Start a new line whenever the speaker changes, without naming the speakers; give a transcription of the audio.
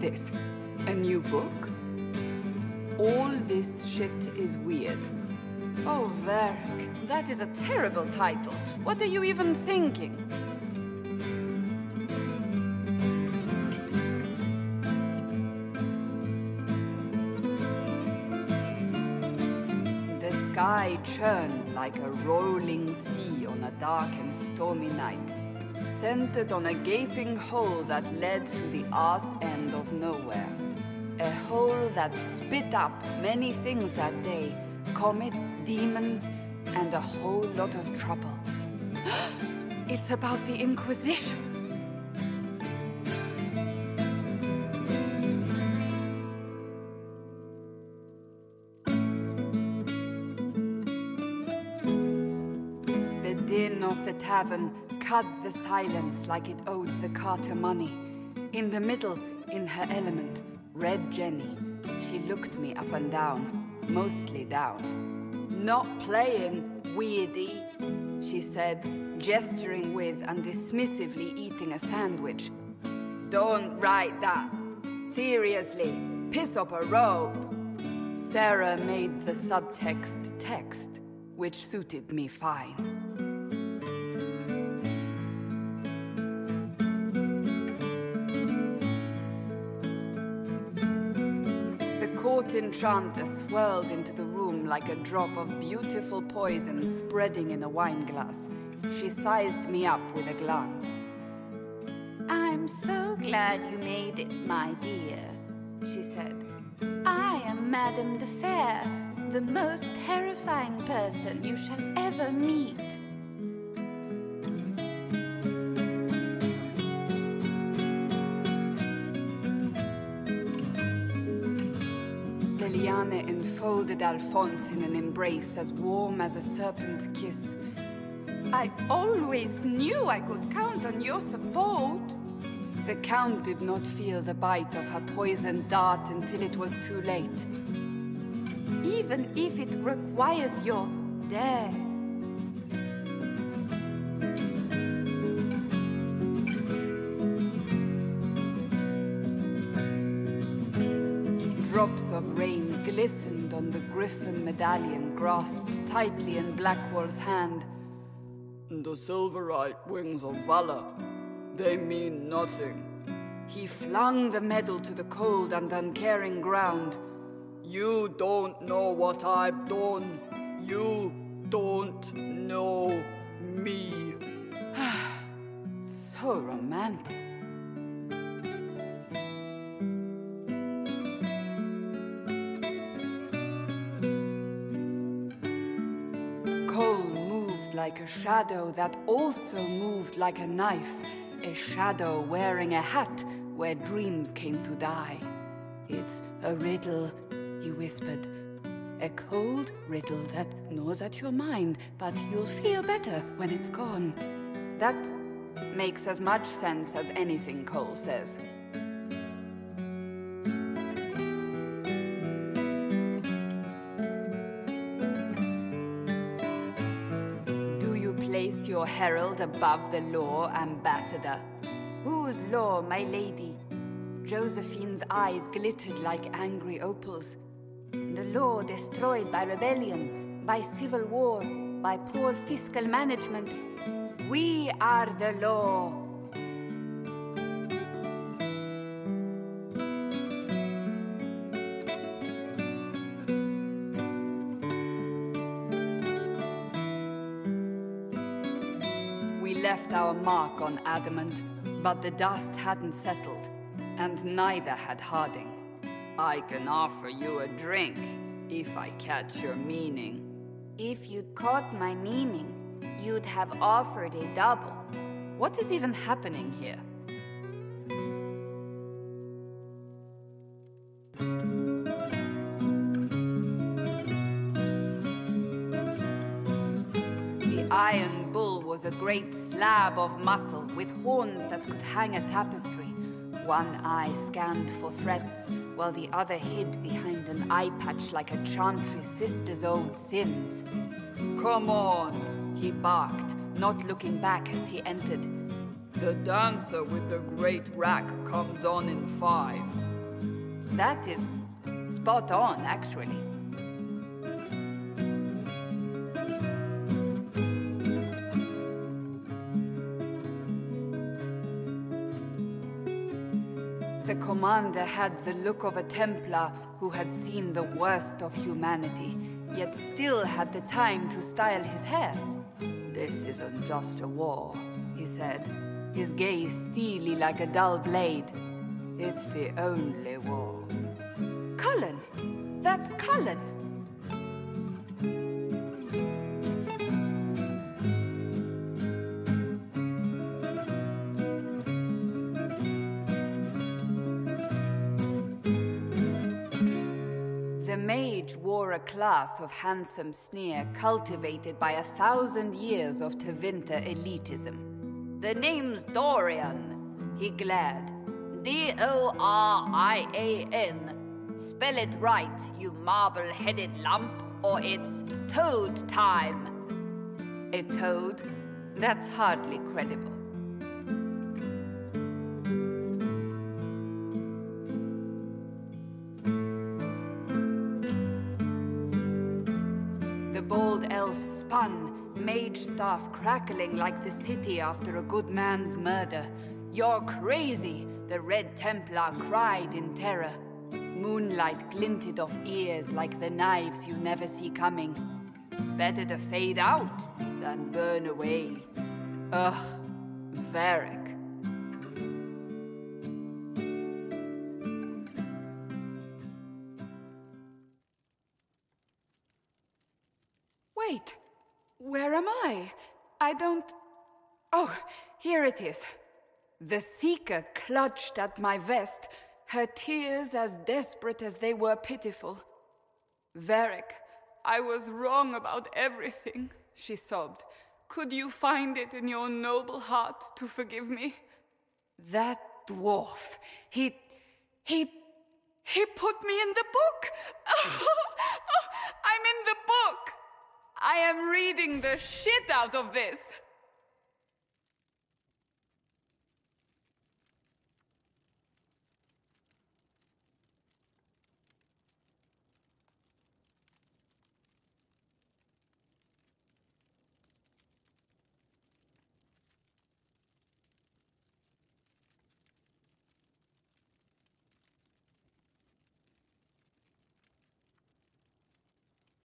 this? A new book? All this shit is weird. Oh, Verk, that is a terrible title. What are you even thinking? The sky churned like a rolling sea on a dark and stormy night, centered on a gaping hole that led to the arse end of nowhere. A hole that spit up many things that day, comets, demons, and a whole lot of trouble. It's about the Inquisition. The din of the tavern cut the silence like it owed the carter money. In the middle, in her element, Red Jenny. She looked me up and down, mostly down. "Not playing, weirdy," she said, gesturing with and dismissively eating a sandwich. "Don't write that. Seriously, piss up a robe." Sarah made the subtext text, which suited me fine. Court enchanter swirled into the room like a drop of beautiful poison spreading in a wineglass. She sized me up with a glance. "I'm so glad you made it, my dear," she said. "I am Madame de Fair, the most terrifying person you shall ever meet." Liliane enfolded Alphonse in an embrace as warm as a serpent's kiss. "I always knew I could count on your support." The Count did not feel the bite of her poisoned dart until it was too late. "Even if it requires your death." Drops of rain glistened on the griffin medallion grasped tightly in Blackwall's hand. "The silverite wings of valor, they mean nothing." He flung the medal to the cold and uncaring ground. "You don't know what I've done. You don't know me." So romantic. Like a shadow that also moved like a knife. A shadow wearing a hat where dreams came to die. "It's a riddle," he whispered. "A cold riddle that gnaws at your mind, but you'll feel better when it's gone." That makes as much sense as anything Cole says. Place your herald above the law, ambassador. "Whose law, my lady?" Josephine's eyes glittered like angry opals. "The law destroyed by rebellion, by civil war, by poor fiscal management. We are the law." Left our mark on adamant, but the dust hadn't settled, and neither had Harding. "I can offer you a drink, if I catch your meaning." "If you'd caught my meaning, you'd have offered a double." What is even happening here? The Iron Bull was a great slab of muscle with horns that could hang a tapestry. One eye scanned for threats, while the other hid behind an eye patch like a chantry sister's old sins. "Come on," he barked, not looking back as he entered. "The dancer with the great rack comes on in 5. That is spot on, actually. The commander had the look of a Templar who had seen the worst of humanity, yet still had the time to style his hair. "This isn't just a war," he said, his gaze steely like a dull blade. "It's the only war." Cullen! That's Cullen! The mage wore a class of handsome sneer cultivated by 1,000 years of Tevinter elitism. "The name's Dorian," he glared. D-O-R-I-A-N. Spell it right, you marble-headed lump, or it's toad time. A toad? That's hardly credible. The bald elf spun, mage staff crackling like the city after a good man's murder. "You're crazy!" the Red Templar cried in terror. Moonlight glinted off ears like the knives you never see coming. Better to fade out than burn away. Ugh, Varric. Wait, where am I? I don't... Oh, here it is. The Seeker clutched at my vest, her tears as desperate as they were pitiful. "Varric, I was wrong about everything," she sobbed. "Could you find it in your noble heart to forgive me?" That dwarf, he put me in the book! I'm in the book! I am reading the shit out of this!